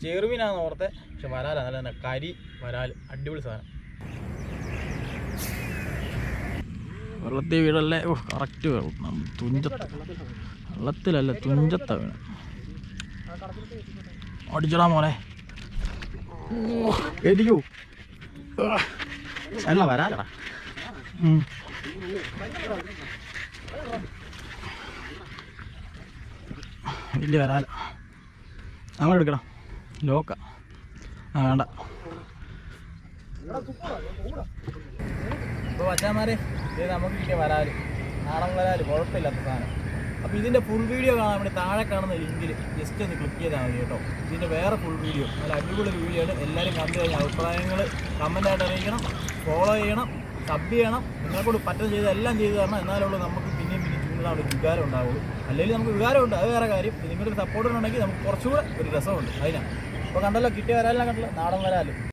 ചെറുമീനാണെന്ന് ഓർത്തെ, പക്ഷെ വരാല നല്ല തന്നെ കരി വരാൽ, അടിപൊളി സാധനം. വെള്ളത്തിൽ വീടല്ലേ? ഓ കറക്റ്റ് വെള്ളം, തുഞ്ചത്ത്, വെള്ളത്തിലല്ല തുഞ്ചത്ത വീണ. അടിച്ചടാ മോനെ, എരിക്കൂ അല്ല വരാലടാ. വലിയ വരാല നമ്മളെടുക്കണം, ലോക്ക. വേണ്ട. ഇപ്പോൾ വച്ചാമാരെ ഇത് നമുക്ക് കിട്ടിയ വരാല്, നാടൻ വരാല്, കുഴപ്പമില്ലാത്ത സാധനം. അപ്പോൾ ഇതിൻ്റെ ഫുൾ വീഡിയോ കാണാൻ വേണ്ടി താഴെ കാണുന്ന ലിങ്കിൽ ജസ്റ്റ് ഒന്ന് ക്ലിക്ക് ചെയ്താൽ മതി കേട്ടോ. ഇതിൻ്റെ വേറെ ഫുൾ വീഡിയോ, നല്ല അടിപൊളി വീഡിയോ ആണ്. എല്ലാവരും കണ്ടു കഴിഞ്ഞാൽ അഭിപ്രായങ്ങൾ കമൻറ്റായിട്ട് അറിയിക്കണം, ഫോളോ ചെയ്യണം, സബ് ചെയ്യണം. നിങ്ങളെക്കൊണ്ട് പറ്റുന്ന ചെയ്ത് എല്ലാം ചെയ്ത് തരണം. എന്നാലുള്ളൂ നമുക്ക് പിന്നെയും ചൂടാൻ ഒരു വികാരം ഉണ്ടാവുള്ളൂ. അല്ലെങ്കിൽ നമുക്ക് വികാരമുണ്ട്, അത് വേറെ കാര്യം. നിങ്ങളുടെ ഒരു സപ്പോർട്ട് ഉണ്ടെങ്കിൽ നമുക്ക് കുറച്ചുകൂടെ ഒരു രസമുണ്ട് അതിനാണ്. അപ്പോൾ കണ്ടല്ലോ, കിട്ടിയ വരാലിനെ കണ്ടല്ലോ, നാടൻ വരാൽ.